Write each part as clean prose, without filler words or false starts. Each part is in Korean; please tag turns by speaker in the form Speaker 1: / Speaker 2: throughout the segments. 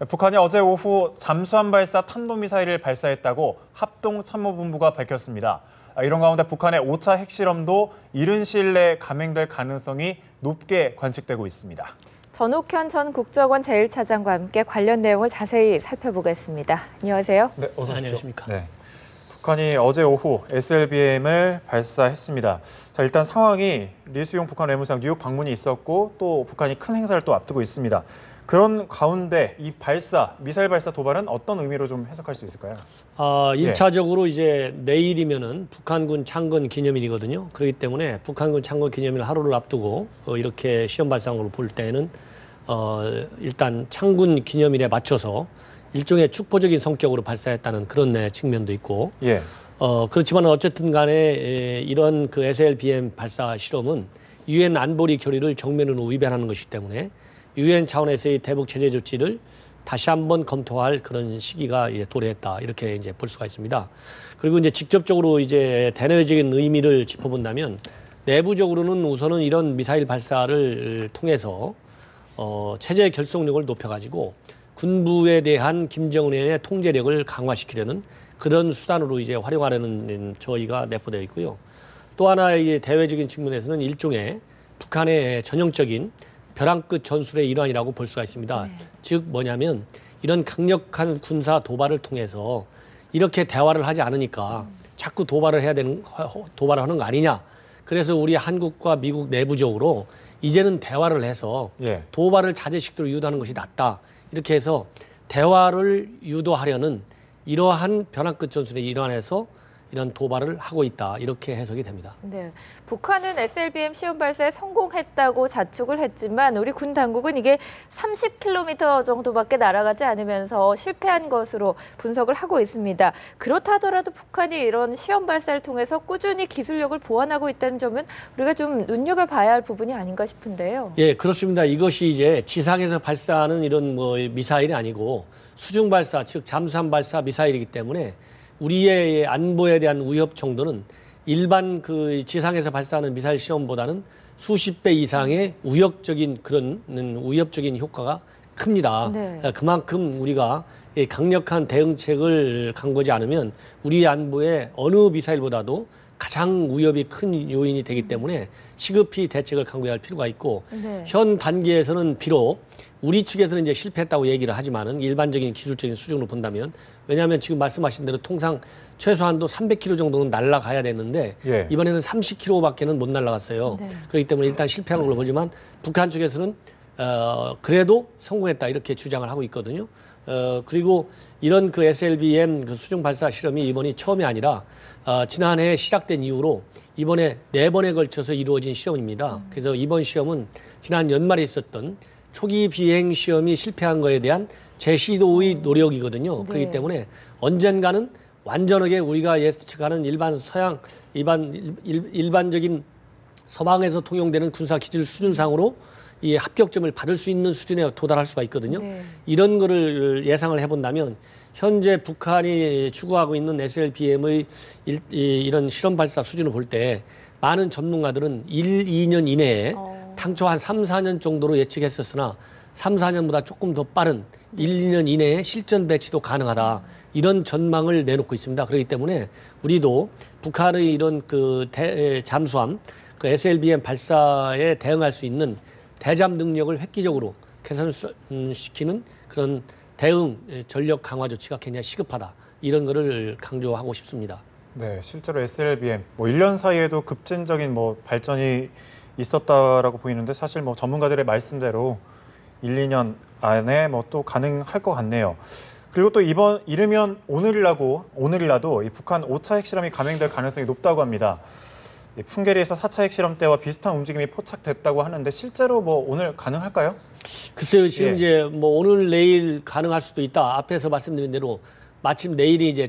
Speaker 1: 북한이 어제 오후 잠수함 발사 탄도미사일을 발사했다고 합동참모본부가 밝혔습니다. 이런 가운데 북한의 5차 핵실험도 이른 시일 내에 감행될 가능성이 높게 관측되고 있습니다.
Speaker 2: 전옥현 전 국정원 제1차장과 함께 관련 내용을 자세히 살펴보겠습니다. 안녕하세요.
Speaker 1: 네, 어서 오십시오.
Speaker 3: 안녕하십니까.
Speaker 1: 네. 북한이 어제 오후 SLBM을 발사했습니다. 자, 일단 상황이 리수용 북한 외무상 뉴욕 방문이 있었고 또 북한이 큰 행사를 또 앞두고 있습니다. 그런 가운데 이 미사일 발사 도발은 어떤 의미로 좀 해석할 수 있을까요?
Speaker 3: 1차적으로 이제 내일이면은 북한군 창건 기념일이거든요. 그렇기 때문에 북한군 창건 기념일 하루를 앞두고 이렇게 시험 발사한 걸 볼 때는 일단 창군 기념일에 맞춰서 일종의 축포적인 성격으로 발사했다는 그런 측면도 있고, 그렇지만 어쨌든 간에 이런 그 SLBM 발사 실험은 유엔 안보리 결의를 정면으로 위반하는 것이기 때문에 유엔 차원에서의 대북 제재 조치를 다시 한번 검토할 그런 시기가 도래했다, 이렇게 이제 볼 수가 있습니다. 그리고 이제 직접적으로 이제 대내적인 의미를 짚어본다면 내부적으로는 우선은 이런 미사일 발사를 통해서 체제 결속력을 높여가지고 군부에 대한 김정은의 통제력을 강화시키려는 그런 수단으로 이제 활용하려는 저희가 내포되어 있고요. 또 하나의 대외적인 측면에서는 일종의 북한의 전형적인 벼랑 끝 전술의 일환이라고 볼 수가 있습니다. 즉 뭐냐면 이런 강력한 군사 도발을 통해서 이렇게 대화를 하지 않으니까 자꾸 도발을 하는 거 아니냐. 그래서 우리 한국과 미국 내부적으로 이제는 대화를 해서 도발을 자제시키도록 유도하는 것이 낫다. 이렇게 해서 대화를 유도하려는 이러한 벼랑 끝 전술의 일환에서 이런 도발을 하고 있다, 이렇게 해석이 됩니다.
Speaker 2: 네, 북한은 SLBM 시험 발사에 성공했다고 자축을 했지만 우리 군 당국은 이게 30km 정도밖에 날아가지 않으면서 실패한 것으로 분석을 하고 있습니다. 그렇다 하더라도 북한이 이런 시험 발사를 통해서 꾸준히 기술력을 보완하고 있다는 점은 우리가 좀 눈여겨봐야 할 부분이 아닌가 싶은데요.
Speaker 3: 예, 그렇습니다. 이것이 이제 지상에서 발사하는 이런 미사일이 아니고 수중 발사, 즉 잠수함 발사 미사일이기 때문에 우리의 안보에 대한 위협 정도는 일반 그 지상에서 발사하는 미사일 시험보다는 수십 배 이상의 위협적인 효과가 큽니다. 그만큼 우리가 강력한 대응책을 강구하지 않으면 우리 안보에 어느 미사일보다도 가장 위협이 큰 요인이 되기 때문에 시급히 대책을 강구해야 할 필요가 있고, 현 단계에서는 비록 우리 측에서는 이제 실패했다고 얘기를 하지만은 일반적인 기술적인 수준으로 본다면, 왜냐하면 지금 말씀하신 대로 통상 최소한도 300km 정도는 날아가야 되는데 이번에는 30km밖에는 못 날아갔어요. 그렇기 때문에 일단 실패한 걸로 보지만 북한 측에서는 그래도 성공했다, 이렇게 주장을 하고 있거든요. 그리고 이런 그 SLBM 그 수중 발사 실험이 이번이 처음이 아니라 지난해 시작된 이후로 이번에 4번에 걸쳐서 이루어진 시험입니다. 그래서 이번 시험은 지난 연말에 있었던 초기 비행 시험이 실패한 거에 대한 재시도의 노력이거든요. 그렇기 때문에 언젠가는 완전하게 우리가 예측하는 일반적인 서방에서 통용되는 군사 기술 수준상으로 이 합격점을 받을 수 있는 수준에 도달할 수가 있거든요. 이런 거를 예상을 해본다면 현재 북한이 추구하고 있는 SLBM의 이런 실험 발사 수준을 볼 때 많은 전문가들은 1, 2년 이내에 당초 한 3, 4년 정도로 예측했었으나 3, 4년보다 조금 더 빠른 1, 2년 이내에 실전 배치도 가능하다, 이런 전망을 내놓고 있습니다. 그렇기 때문에 우리도 북한의 이런 그 잠수함, 그 SLBM 발사에 대응할 수 있는 대잠 능력을 획기적으로 개선시키는 그런 대응 전력 강화 조치가 굉장히 시급하다, 이런 거를 강조하고 싶습니다.
Speaker 1: 네, 실제로 SLBM 1년 사이에도 급진적인 발전이 있었다라고 보이는데, 사실 전문가들의 말씀대로 1, 2년 안에 또 가능할 것 같네요. 그리고 또 이르면 오늘이라도 이 북한 5차 핵실험이 감행될 가능성이 높다고 합니다. 풍계리에서 4차 핵실험 때와 비슷한 움직임이 포착됐다고 하는데 실제로 오늘 가능할까요?
Speaker 3: 글쎄요, 지금 이제 오늘 내일 가능할 수도 있다. 앞에서 말씀드린 대로 마침 내일이 이제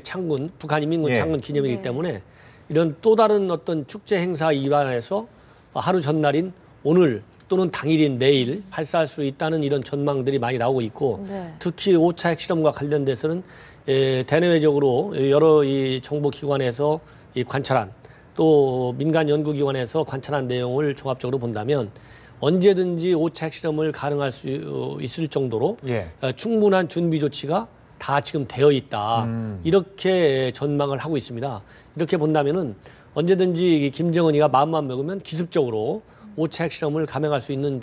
Speaker 3: 북한 인민군 창군 기념일이기 때문에 이런 또 다른 어떤 축제 행사 일환에서 하루 전날인 오늘 또는 당일인 내일 발사할 수 있다는 이런 전망들이 많이 나오고 있고, 특히 5차 핵실험과 관련돼서는 대내외적으로 여러 이 정보기관에서 관찰한, 또 민간 연구기관에서 관찰한 내용을 종합적으로 본다면 언제든지 5차 핵실험을 가능할 수 있을 정도로
Speaker 1: 예.
Speaker 3: 충분한 준비 조치가 다 지금 되어 있다. 이렇게 전망을 하고 있습니다. 이렇게 본다면은 언제든지 김정은이가 마음만 먹으면 기습적으로 5차 핵실험을 감행할 수 있는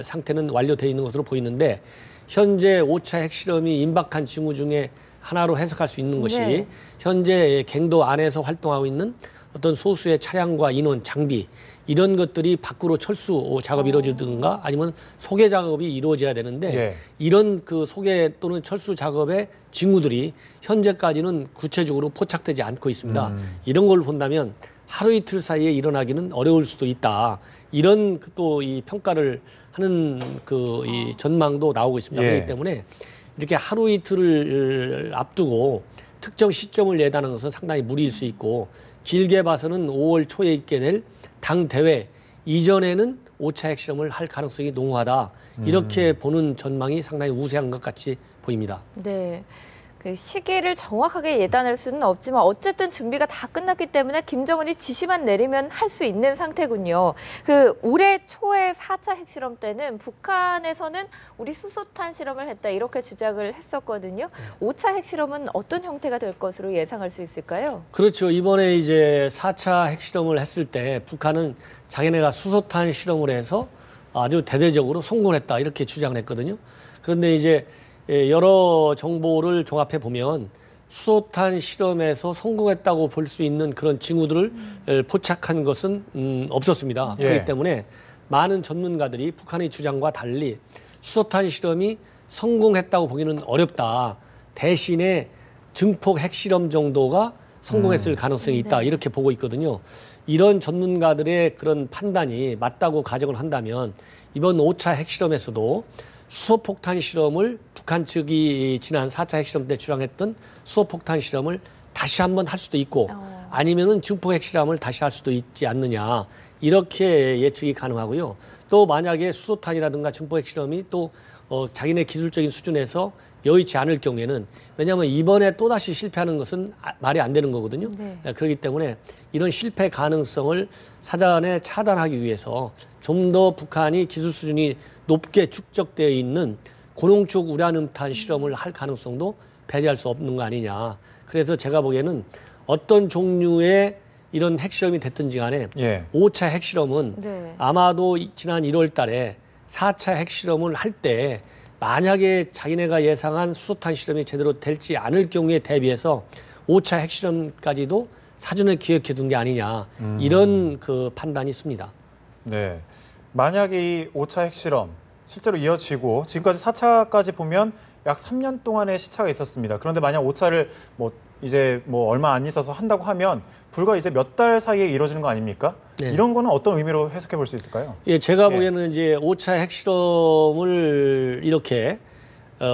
Speaker 3: 상태는 완료되어 있는 것으로 보이는데 현재 5차 핵실험이 임박한 징후 중에 하나로 해석할 수 있는 것이
Speaker 2: 네.
Speaker 3: 현재 갱도 안에서 활동하고 있는 어떤 소수의 차량과 인원, 장비 이런 것들이 밖으로 철수 작업이 이루어지든가 아니면 소개 작업이 이루어져야 되는데
Speaker 1: 예.
Speaker 3: 이런 그 소개 또는 철수 작업의 징후들이 현재까지는 구체적으로 포착되지 않고 있습니다. 이런 걸 본다면 하루 이틀 사이에 일어나기는 어려울 수도 있다. 이런 또 이 평가를 하는 그 이 전망도 나오고 있습니다.
Speaker 1: 예.
Speaker 3: 그렇기 때문에 이렇게 하루 이틀을 앞두고 특정 시점을 예단하는 것은 상당히 무리일 수 있고 길게 봐서는 5월 초에 있게 될 당 대회 이전에는 5차 핵실험을 할 가능성이 농후하다. 이렇게 보는 전망이 상당히 우세한 것 같이 보입니다.
Speaker 2: 네. 그 시기를 정확하게 예단할 수는 없지만 어쨌든 준비가 다 끝났기 때문에 김정은이 지시만 내리면 할 수 있는 상태군요. 그 올해 초에 4차 핵실험 때는 북한에서는 우리 수소탄 실험을 했다 이렇게 주장을 했었거든요. 5차 핵실험은 어떤 형태가 될 것으로 예상할 수 있을까요?
Speaker 3: 그렇죠. 이번에 이제 4차 핵실험을 했을 때 북한은 자기네가 수소탄 실험을 해서 아주 대대적으로 성공했다 이렇게 주장을 했거든요. 그런데 이제 여러 정보를 종합해 보면 수소탄 실험에서 성공했다고 볼 수 있는 그런 징후들을 포착한 것은 없었습니다.
Speaker 1: 예.
Speaker 3: 그렇기 때문에 많은 전문가들이 북한의 주장과 달리 수소탄 실험이 성공했다고 보기는 어렵다. 대신에 증폭 핵실험 정도가 성공했을 가능성이 있다.
Speaker 2: 네.
Speaker 3: 이렇게 보고 있거든요. 이런 전문가들의 그런 판단이 맞다고 가정을 한다면 이번 5차 핵실험에서도 수소폭탄 실험을 북한 측이 지난 4차 핵실험 때 주장했던 수소폭탄 실험을 다시 한번 할 수도 있고 아니면은 증폭 핵실험을 다시 할 수도 있지 않느냐 이렇게 예측이 가능하고요. 또 만약에 수소탄이라든가 증폭 핵실험이 또 자기네 기술적인 수준에서 여의치 않을 경우에는 왜냐하면 이번에 또다시 실패하는 것은 말이 안 되는 거거든요.
Speaker 2: 네.
Speaker 3: 그렇기 때문에 이런 실패 가능성을 사전에 차단하기 위해서 좀 더 북한이 기술 수준이 높게 축적되어 있는 고농축 우라늄탄 실험을 할 가능성도 배제할 수 없는 거 아니냐. 그래서 제가 보기에는 어떤 종류의 이런 핵실험이 됐든지 간에
Speaker 1: 예.
Speaker 3: 5차 핵실험은
Speaker 2: 네.
Speaker 3: 아마도 지난 1월 달에 4차 핵실험을 할 때 만약에 자기네가 예상한 수소탄 실험이 제대로 될지 않을 경우에 대비해서 5차 핵실험까지도 사전에 기획해 둔 게 아니냐. 이런 그 판단이 있습니다.
Speaker 1: 네. 만약에 이 5차 핵실험 실제로 이어지고 지금까지 4차까지 보면 약 3년 동안의 시차가 있었습니다. 그런데 만약 5차를 이제 얼마 안 있어서 한다고 하면 불과 이제 몇 달 사이에 이루어지는 거 아닙니까?
Speaker 3: 네.
Speaker 1: 이런 거는 어떤 의미로 해석해 볼 수 있을까요?
Speaker 3: 예, 제가
Speaker 1: 예.
Speaker 3: 보기에는 이제 5차 핵실험을 이렇게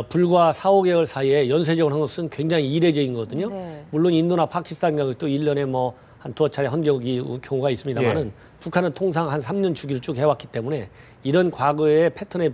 Speaker 3: 불과 4, 5개월 사이에 연쇄적으로 한 것은 굉장히 이례적인 거거든요.
Speaker 2: 네.
Speaker 3: 물론 인도나 파키스탄 같은 또 1년에 한 두어 차례 한 경우가 있습니다만은
Speaker 1: 예.
Speaker 3: 북한은 통상 한 3년 주기를 쭉 해왔기 때문에 이런 과거의 패턴에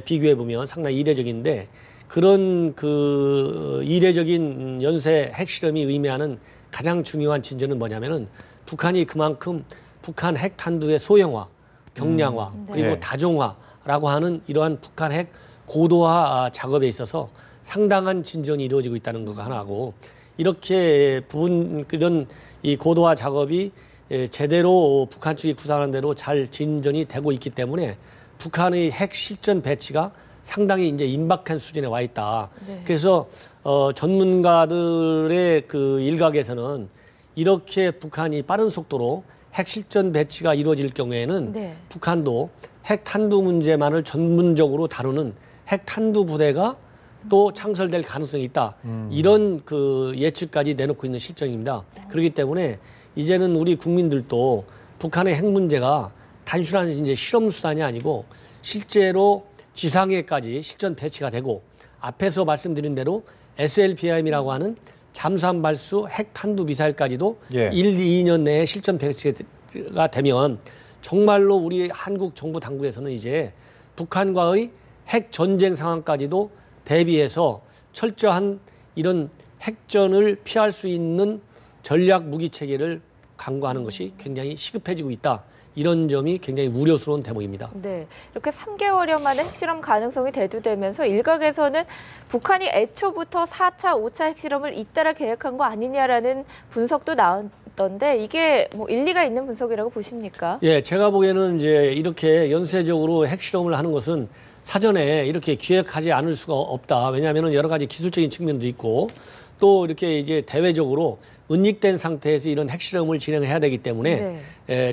Speaker 3: 비교해 보면 상당히 이례적인데 그런 그 이례적인 연쇄 핵실험이 의미하는 가장 중요한 진전은 뭐냐면은 북한이 그만큼 북한 핵탄두의 소형화, 경량화, 그리고
Speaker 1: 네.
Speaker 3: 다종화라고 하는 이러한 북한 핵 고도화 작업에 있어서 상당한 진전이 이루어지고 있다는 거가 하나고 이렇게 그런 이 고도화 작업이 제대로 북한 측이 구상한 대로 잘 진전이 되고 있기 때문에 북한의 핵 실전 배치가 상당히 이제 임박한 수준에 와 있다.
Speaker 2: 네.
Speaker 3: 그래서 전문가들의 그 일각에서는 이렇게 북한이 빠른 속도로 핵 실전 배치가 이루어질 경우에는
Speaker 2: 네.
Speaker 3: 북한도 핵 탄두 문제만을 전문적으로 다루는 핵 탄두 부대가 또 창설될 가능성이 있다. 이런 그 예측까지 내놓고 있는 실정입니다. 그렇기 때문에 이제는 우리 국민들도 북한의 핵 문제가 단순한 이제 실험 수단이 아니고 실제로 지상에까지 실전 배치가 되고 앞에서 말씀드린 대로 SLBM이라고 하는 잠수함 발수 핵 탄두 미사일까지도
Speaker 1: 예.
Speaker 3: 1, 2년 내에 실전 배치가 되면 정말로 우리 한국 정부 당국에서는 이제 북한과의 핵 전쟁 상황까지도 대비해서 철저한 이런 핵전을 피할 수 있는 전략 무기 체계를 강구하는 것이 굉장히 시급해지고 있다. 이런 점이 굉장히 우려스러운 대목입니다.
Speaker 2: 네, 이렇게 3개월여 만에 핵실험 가능성이 대두되면서 일각에서는 북한이 애초부터 4차, 5차 핵실험을 잇따라 계획한 거 아니냐라는 분석도 나왔던데 이게 뭐 일리가 있는 분석이라고 보십니까?
Speaker 3: 예, 제가 보기에는 이제 이렇게 연쇄적으로 핵실험을 하는 것은 사전에 이렇게 기획하지 않을 수가 없다. 왜냐하면 여러 가지 기술적인 측면도 있고 또 이렇게 이제 대외적으로 은닉된 상태에서 이런 핵실험을 진행해야 되기 때문에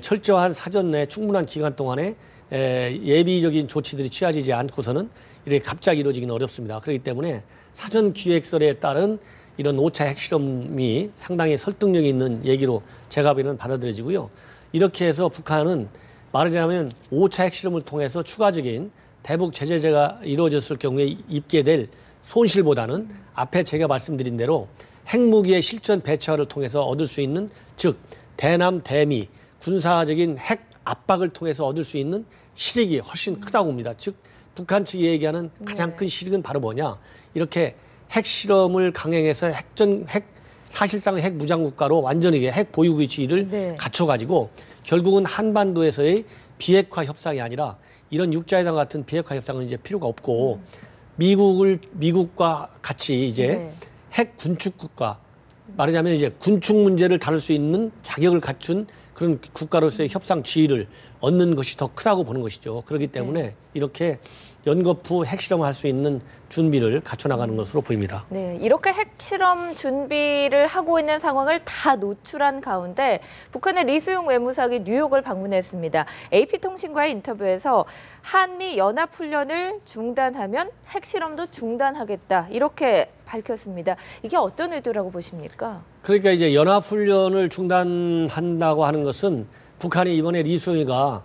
Speaker 3: 철저한 사전에 충분한 기간 동안에 예비적인 조치들이 취해지지 않고서는 이렇게 갑자기 이루어지기는 어렵습니다. 그렇기 때문에 사전 기획설에 따른 이런 5차 핵실험이 상당히 설득력이 있는 얘기로 제가 보기에는 받아들여지고요. 이렇게 해서 북한은 말하자면 5차 핵실험을 통해서 추가적인 대북 제재가 이루어졌을 경우에 입게 될 손실보다는 앞에 제가 말씀드린 대로 핵무기의 실전 배치화를 통해서 얻을 수 있는 즉 대남 대미 군사적인 핵 압박을 통해서 얻을 수 있는 실익이 훨씬 크다고 봅니다. 즉 북한 측이 얘기하는 가장 큰 실익은 바로 뭐냐? 이렇게 핵실험을 강행해서 사실상 핵 무장국가로 완전히 핵 보유국의 지위를 갖춰가지고 결국은 한반도에서의 비핵화 협상이 아니라 이런 육자회담 같은 비핵화 협상은 이제 필요가 없고 미국과 같이 이제 핵 군축 국가 말하자면 이제 군축 문제를 다룰 수 있는 자격을 갖춘 그런 국가로서의 협상 지위를 얻는 것이 더 크다고 보는 것이죠. 그렇기 때문에 이렇게 연거푸 핵실험을 할 수 있는 준비를 갖춰나가는 것으로 보입니다.
Speaker 2: 네, 이렇게 핵실험 준비를 하고 있는 상황을 다 노출한 가운데 북한의 리수용 외무상이 뉴욕을 방문했습니다. AP통신과의 인터뷰에서 한미 연합훈련을 중단하면 핵실험도 중단하겠다 이렇게 밝혔습니다. 이게 어떤 의도라고 보십니까?
Speaker 3: 그러니까 이제 연합훈련을 중단한다고 하는 것은 북한이 이번에 리수용이가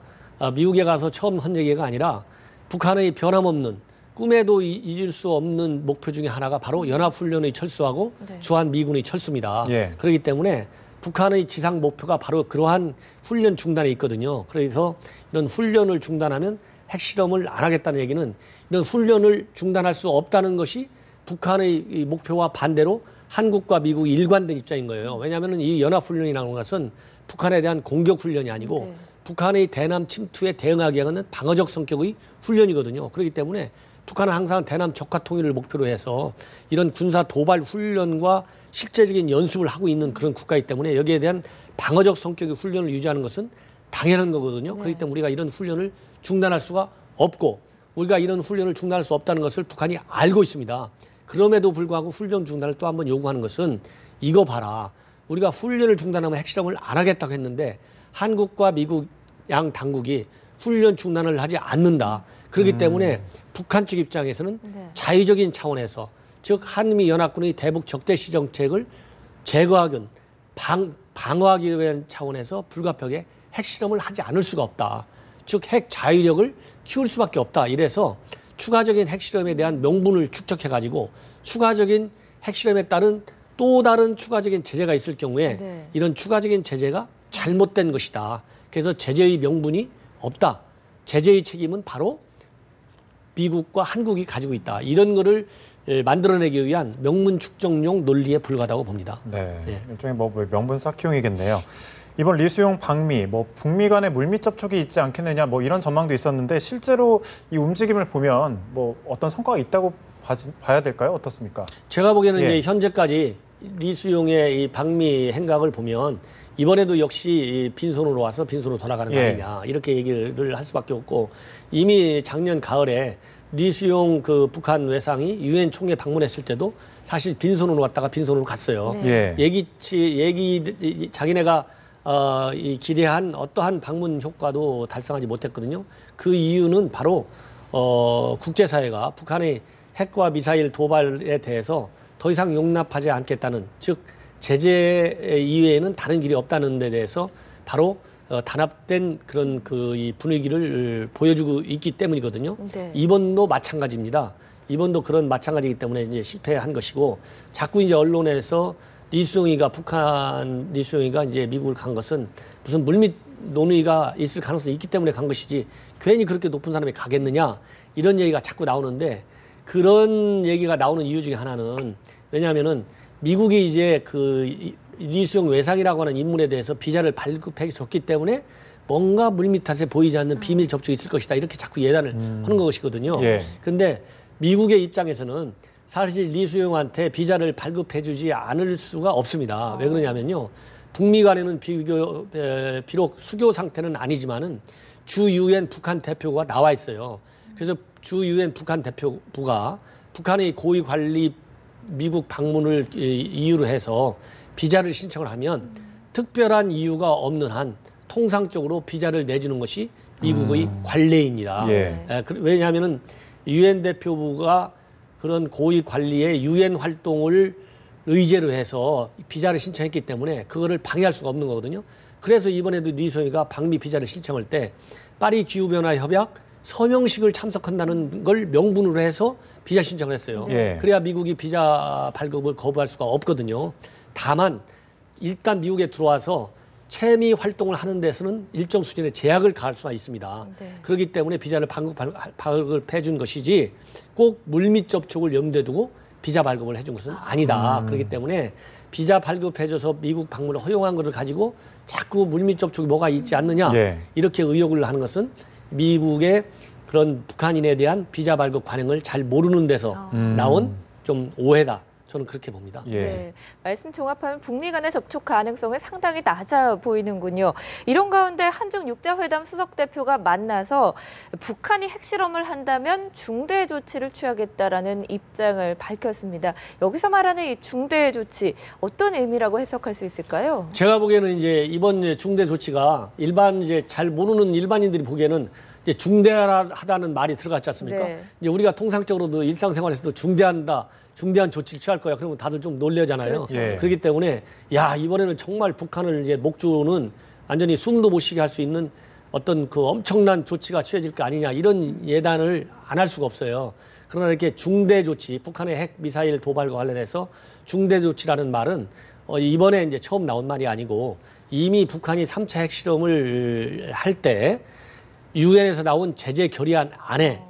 Speaker 3: 미국에 가서 처음 한 얘기가 아니라 북한의 변함없는 꿈에도 잊을 수 없는 목표 중에 하나가 바로 연합훈련의 철수하고 주한미군의 철수입니다. 그렇기 때문에 북한의 지상 목표가 바로 그러한 훈련 중단에 있거든요. 그래서 이런 훈련을 중단하면 핵실험을 안 하겠다는 얘기는 이런 훈련을 중단할 수 없다는 것이 북한의 이 목표와 반대로 한국과 미국이 일관된 입장인 거예요. 왜냐하면 이 연합훈련이라는 것은 북한에 대한 공격훈련이 아니고 북한의 대남 침투에 대응하기 위한 방어적 성격의 훈련이거든요. 그렇기 때문에 북한은 항상 대남 적화 통일을 목표로 해서 이런 군사 도발 훈련과 실제적인 연습을 하고 있는 그런 국가이기 때문에 여기에 대한 방어적 성격의 훈련을 유지하는 것은 당연한 거거든요. 그렇기 때문에 우리가 이런 훈련을 중단할 수가 없고 우리가 이런 훈련을 중단할 수 없다는 것을 북한이 알고 있습니다. 그럼에도 불구하고 훈련 중단을 또 한번 요구하는 것은 이거 봐라. 우리가 훈련을 중단하면 핵실험을 안 하겠다고 했는데 한국과 미국 양 당국이 훈련 중단을 하지 않는다. 그렇기 때문에 북한 측 입장에서는 자의적인 차원에서 즉 한미 연합군의 대북 적대시 정책을 제거하건 방어하기 위한 차원에서 불가피하게 핵실험을 하지 않을 수가 없다. 즉 핵 자위력을 키울 수밖에 없다. 이래서 추가적인 핵실험에 대한 명분을 축적해가지고 추가적인 핵실험에 따른 또 다른 추가적인 제재가 있을 경우에 이런 추가적인 제재가 잘못된 것이다. 그래서 제재의 명분이 없다. 제재의 책임은 바로 미국과 한국이 가지고 있다. 이런 거를 만들어내기 위한 명분 축적용 논리에 불과하다고 봅니다.
Speaker 1: 네, 일종의 뭐 명분 쌓기용이겠네요. 이번 리수용 방미, 뭐 북미 간의 물밑 접촉이 있지 않겠느냐, 뭐 이런 전망도 있었는데 실제로 이 움직임을 보면 뭐 어떤 성과가 있다고 봐야 될까요? 어떻습니까?
Speaker 3: 제가 보기에는 이제 현재까지 리수용의 이 방미 행각을 보면 이번에도 역시 빈손으로 와서 빈손으로 돌아가는 거 아니냐 이렇게 얘기를 할 수밖에 없고 이미 작년 가을에 리수용 그 북한 외상이 유엔 총회 방문했을 때도 사실 빈손으로 왔다가 빈손으로 갔어요. 자기네가 이 기대한 어떠한 방문 효과도 달성하지 못했거든요. 그 이유는 바로 국제사회가 북한의 핵과 미사일 도발에 대해서 더 이상 용납하지 않겠다는 즉 제재 이외에는 다른 길이 없다는 데 대해서 바로 단합된 그런 이 분위기를 보여주고 있기 때문이거든요. 이번도 마찬가지입니다. 이번도 그런 마찬가지이기 때문에 이제 실패한 것이고 자꾸 이제 언론에서 북한 리수용이가 이제 미국을 간 것은 무슨 물밑 논의가 있을 가능성이 있기 때문에 간 것이지 괜히 그렇게 높은 사람이 가겠느냐 이런 얘기가 자꾸 나오는데 그런 얘기가 나오는 이유 중에 하나는 왜냐하면은 미국이 이제 그 리수용 외상이라고 하는 인물에 대해서 비자를 발급해 줬기 때문에 뭔가 물밑에 보이지 않는 비밀 접촉이 있을 것이다. 이렇게 자꾸 예단을 하는 것이거든요.
Speaker 1: 예.
Speaker 3: 근데 미국의 입장에서는 사실 리수용한테 비자를 발급해주지 않을 수가 없습니다. 왜 그러냐면요. 북미 간에는 비록 수교 상태는 아니지만은 주 유엔 북한 대표가 나와 있어요. 그래서 주 유엔 북한 대표부가 북한의 고위 관리 미국 방문을 이유로 해서 비자를 신청을 하면 특별한 이유가 없는 한 통상적으로 비자를 내주는 것이 미국의 관례입니다.
Speaker 1: 예.
Speaker 3: 왜냐하면은 유엔 대표부가 그런 고위 관리의 유엔 활동을 의제로 해서 비자를 신청했기 때문에 그거를 방해할 수가 없는 거거든요. 그래서 이번에도 리소이가 방미 비자를 신청할 때 파리 기후변화 협약 서명식을 참석한다는 걸 명분으로 해서 비자 신청을 했어요.
Speaker 1: 예.
Speaker 3: 그래야 미국이 비자 발급을 거부할 수가 없거든요. 다만 일단 미국에 들어와서 채미 활동을 하는 데서는 일정 수준의 제약을 가할 수가 있습니다.
Speaker 2: 네.
Speaker 3: 그렇기 때문에 비자를 발급해 준 것이지 꼭 물밑 접촉을 염두에 두고 비자 발급을 해준 것은 아니다. 그렇기 때문에 비자 발급해줘서 미국 방문을 허용한 것을 가지고 자꾸 물밑 접촉이 뭐가 있지 않느냐
Speaker 1: 예.
Speaker 3: 이렇게 의혹을 하는 것은 미국의 그런 북한인에 대한 비자 발급 관행을 잘 모르는 데서 나온 좀 오해다. 저는 그렇게 봅니다.
Speaker 1: 예.
Speaker 2: 네, 말씀 종합하면 북미 간의 접촉 가능성이 상당히 낮아 보이는군요. 이런 가운데 한중 육자회담 수석 대표가 만나서 북한이 핵실험을 한다면 중대 조치를 취하겠다라는 입장을 밝혔습니다. 여기서 말하는 이 중대 조치 어떤 의미라고 해석할 수 있을까요?
Speaker 3: 제가 보기에는 이제 이번 중대 조치가 일반 이제 잘 모르는 일반인들이 보기에는 이제 중대하다는 말이 들어갔지 않습니까?
Speaker 2: 네.
Speaker 3: 이제 우리가 통상적으로도 일상생활에서도 중대한 조치를 취할 거야. 그러면 다들 좀 놀래잖아요.
Speaker 2: 그렇죠.
Speaker 1: 예.
Speaker 3: 그렇기 때문에 야 이번에는 정말 북한을 이제 목주는 완전히 숨도 못 쉬게 할 수 있는 어떤 그 엄청난 조치가 취해질 거 아니냐 이런 예단을 안 할 수가 없어요. 그러나 이렇게 중대 조치, 북한의 핵 미사일 도발과 관련해서 중대 조치라는 말은 이번에 이제 처음 나온 말이 아니고 이미 북한이 3차 핵실험을 할 때 유엔에서 나온 제재 결의안 안에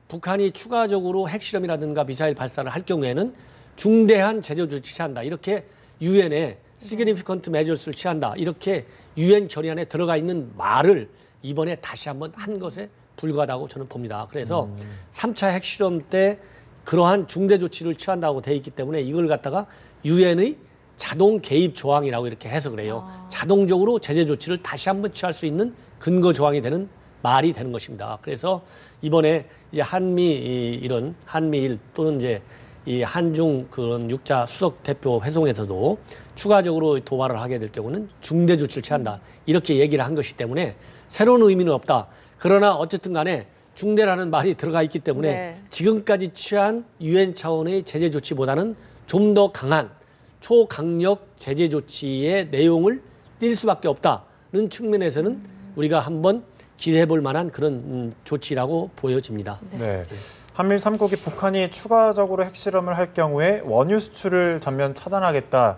Speaker 3: 북한이 추가적으로 핵실험이라든가 미사일 발사를 할 경우에는 중대한 제재 조치 취한다. 이렇게 유엔에 significant measures를 취한다. 이렇게 유엔 결의안에 들어가 있는 말을 이번에 다시 한번 한 것에 불과하다고 저는 봅니다. 그래서 3차 핵실험 때 그러한 중대 조치를 취한다고 돼 있기 때문에 이걸 갖다가 유엔의 자동 개입 조항이라고 이렇게 해석을 해요. 자동적으로 제재 조치를 다시 한번 취할 수 있는 근거 조항이 되는 말이 되는 것입니다. 그래서 이번에 이제 이런 한미일 또는 이제 이 한중 그런 육자 수석 대표 회동에서도 추가적으로 도발을 하게 될 경우는 중대 조치를 취한다. 이렇게 얘기를 한 것이기 때문에 새로운 의미는 없다. 그러나 어쨌든 간에 중대라는 말이 들어가 있기 때문에
Speaker 2: 네.
Speaker 3: 지금까지 취한 유엔 차원의 제재 조치보다는 좀 더 강한 초강력 제재 조치의 내용을 띌 수밖에 없다는 측면에서는 우리가 한번 기대해 볼 만한 그런 조치라고 보여집니다.
Speaker 1: 네. 한미일 3국이 북한이 추가적으로 핵실험을 할 경우에 원유 수출을 전면 차단하겠다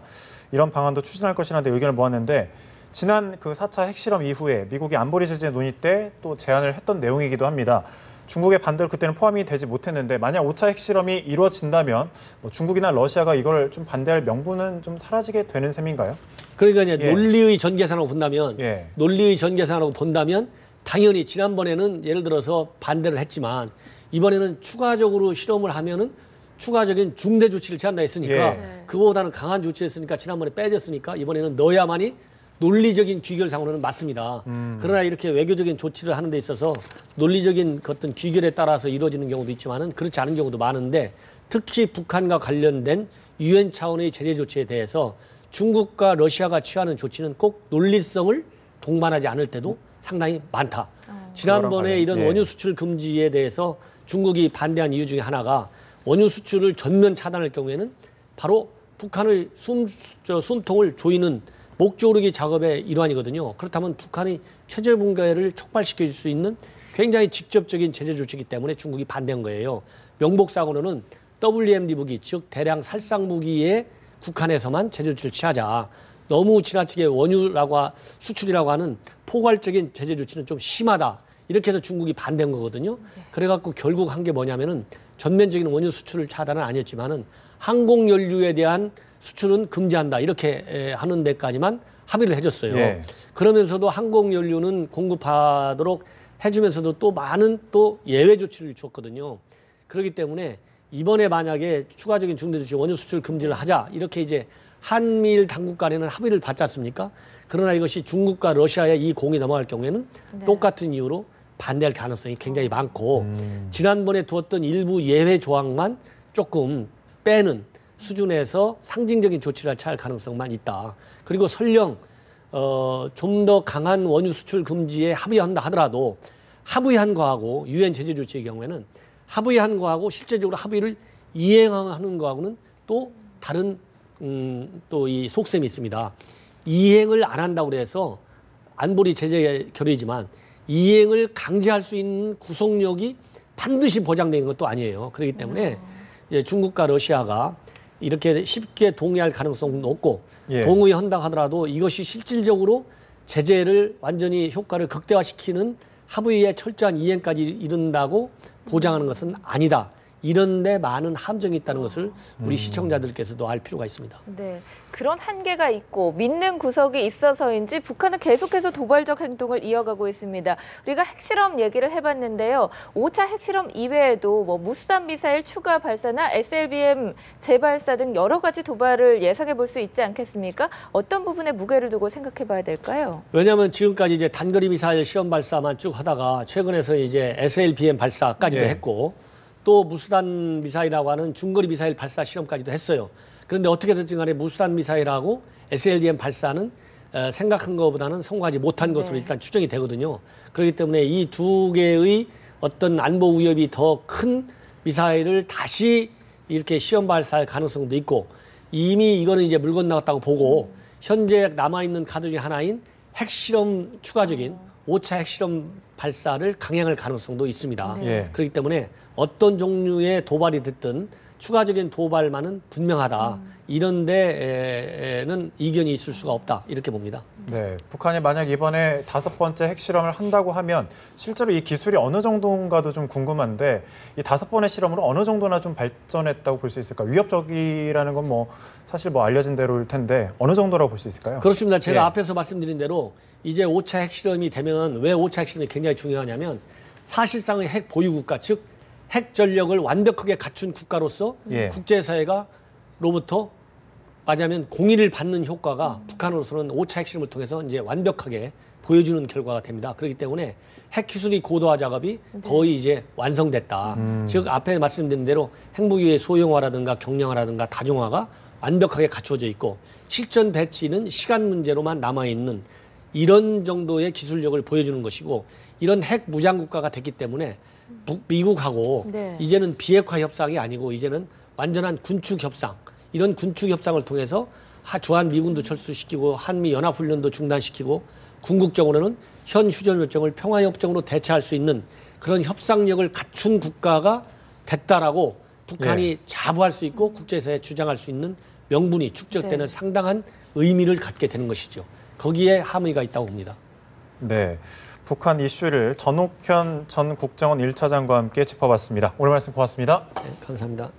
Speaker 1: 이런 방안도 추진할 것이라는 의견을 모았는데 지난 그 4차 핵실험 이후에 미국이 안보리 제재 논의 때 또 제안을 했던 내용이기도 합니다. 중국의 반대로 그때는 포함이 되지 못했는데 만약 5차 핵실험이 이루어진다면 뭐 중국이나 러시아가 이걸 좀 반대할 명분은 좀 사라지게 되는 셈인가요?
Speaker 3: 그러니까 이제
Speaker 1: 예.
Speaker 3: 논리의 전개선으로 본다면
Speaker 1: 예.
Speaker 3: 당연히 지난번에는 예를 들어서 반대를 했지만 이번에는 추가적으로 실험을 하면은 추가적인 중대 조치를 취한다 했으니까
Speaker 1: 예.
Speaker 2: 네.
Speaker 3: 그보다는 강한 조치했으니까 지난번에 빼졌으니까 이번에는 넣어야만이 논리적인 귀결상으로는 맞습니다. 그러나 이렇게 외교적인 조치를 하는 데 있어서 논리적인 어떤 귀결에 따라서 이루어지는 경우도 있지만은 그렇지 않은 경우도 많은데 특히 북한과 관련된 유엔 차원의 제재 조치에 대해서 중국과 러시아가 취하는 조치는 꼭 논리성을 동반하지 않을 때도 상당히 많다. 지난번에 이런
Speaker 1: 예.
Speaker 3: 원유 수출 금지에 대해서 중국이 반대한 이유 중에 하나가 원유 수출을 전면 차단할 경우에는 바로 북한의 숨통을 조이는 목조르기 작업의 일환이거든요. 그렇다면 북한이 체제 붕괴를 촉발시킬 수 있는 굉장히 직접적인 제재 조치이기 때문에 중국이 반대한 거예요. 명목상으로는 WMD 무기, 즉 대량 살상 무기에 국한에서만 제재 조치를 취하자. 너무 지나치게 원유라고 수출이라고 하는 포괄적인 제재 조치는 좀 심하다. 이렇게 해서 중국이 반대한 거거든요. 그래갖고 결국 한 게 뭐냐면은 전면적인 원유 수출을 차단은 아니었지만은 항공 연료에 대한 수출은 금지한다. 이렇게 하는 데까지만 합의를 해줬어요.
Speaker 1: 예.
Speaker 3: 그러면서도 항공 연료는 공급하도록 해주면서도 또 많은 또 예외 조치를 주었거든요. 그렇기 때문에 이번에 만약에 추가적인 중대조치 원유 수출 금지를 하자 이렇게 이제 한미일 당국 간에는 합의를 받지 않습니까? 그러나 이것이 중국과 러시아의 이 공이 넘어갈 경우에는
Speaker 2: 네.
Speaker 3: 똑같은 이유로 반대할 가능성이 굉장히 많고 지난번에 두었던 일부 예외 조항만 조금 빼는 수준에서 상징적인 조치를 취할 가능성만 있다. 그리고 설령 좀 더 강한 원유 수출 금지에 합의한다 하더라도 합의한 거하고 유엔 제재 조치의 경우에는 합의한 거하고 실제적으로 합의를 이행하는 거하고는 또 다른 또 이 속셈이 있습니다. 이행을 안 한다고 해서 안보리 제재 결의지만 이행을 강제할 수 있는 구속력이 반드시 보장되는 것도 아니에요. 그렇기 때문에 이제 중국과 러시아가 이렇게 쉽게 동의할 가능성은 높고
Speaker 1: 예.
Speaker 3: 동의한다 하더라도 이것이 실질적으로 제재를 완전히 효과를 극대화시키는 합의의 철저한 이행까지 이른다고 보장하는 것은 아니다. 이런 데 많은 함정이 있다는 것을 우리 시청자들께서도 알 필요가 있습니다.
Speaker 2: 네, 그런 한계가 있고 믿는 구석이 있어서인지 북한은 계속해서 도발적 행동을 이어가고 있습니다. 우리가 핵실험 얘기를 해봤는데요. 5차 핵실험 이외에도 뭐 무수산 미사일 추가 발사나 SLBM 재발사 등 여러 가지 도발을 예상해 볼 수 있지 않겠습니까? 어떤 부분에 무게를 두고 생각해 봐야 될까요?
Speaker 3: 왜냐하면 지금까지 이제 단거리 미사일 시험 발사만 쭉 하다가 최근에서 이제 SLBM 발사까지도
Speaker 1: 예.
Speaker 3: 했고 또 무수단 미사일이라고 하는 중거리 미사일 발사 실험까지도 했어요. 그런데 어떻게 됐든 간에 무수단 미사일하고 SLBM 발사는 생각한 것보다는 성공하지 못한 것으로 일단 추정이 되거든요. 그렇기 때문에 이 두 개의 어떤 안보 위협이 더 큰 미사일을 다시 이렇게 시험 발사할 가능성도 있고 이미 이거는 이제 물 건너갔다고 보고 현재 남아있는 카드 중에 하나인 핵실험 추가적인 5차 핵실험 발사를 강행할 가능성도 있습니다.
Speaker 2: 네.
Speaker 1: 예.
Speaker 3: 그렇기 때문에 어떤 종류의 도발이 됐든 추가적인 도발만은 분명하다. 이런 데에는 이견이 있을 수가 없다. 이렇게 봅니다.
Speaker 1: 네, 북한이 만약 이번에 5번째 핵실험을 한다고 하면 실제로 이 기술이 어느 정도인가도 좀 궁금한데 이 5번의 실험으로 어느 정도나 좀 발전했다고 볼 수 있을까? 위협적이라는 건 뭐 사실 뭐 알려진 대로일 텐데 어느 정도라고 볼 수 있을까요?
Speaker 3: 그렇습니다. 제가
Speaker 1: 예.
Speaker 3: 앞에서 말씀드린 대로 이제 5차 핵실험이 되면 왜 5차 핵실험이 굉장히 중요하냐면 사실상의 핵 보유국가 즉 핵 전력을 완벽하게 갖춘 국가로서
Speaker 1: 예.
Speaker 3: 국제사회가 로부터 맞아면 공의를 받는 효과가 북한으로서는 5차 핵실험을 통해서 이제 완벽하게 보여주는 결과가 됩니다. 그렇기 때문에 핵 기술이 고도화 작업이 거의 이제 완성됐다. 즉 앞에 말씀드린 대로 핵무기의 소형화라든가 경량화라든가 다중화가 완벽하게 갖추어져 있고 실전 배치는 시간 문제로만 남아있는 이런 정도의 기술력을 보여주는 것이고 이런 핵 무장 국가가 됐기 때문에 미국하고
Speaker 2: 네.
Speaker 3: 이제는 비핵화 협상이 아니고 이제는 완전한 군축 협상 이런 군축 협상을 통해서 주한 미군도 철수시키고 한미 연합 훈련도 중단시키고 궁극적으로는 현 휴전 협정을 평화 협정으로 대체할 수 있는 그런 협상력을 갖춘 국가가 됐다라고 북한이 자부할 수 있고 국제사회에 주장할 수 있는 명분이 축적되는
Speaker 2: 네.
Speaker 3: 상당한 의미를 갖게 되는 것이죠. 거기에 함의가 있다고 봅니다.
Speaker 1: 네, 북한 이슈를 전옥현 전 국정원 1차장과 함께 짚어봤습니다. 오늘 말씀 고맙습니다.
Speaker 3: 네, 감사합니다.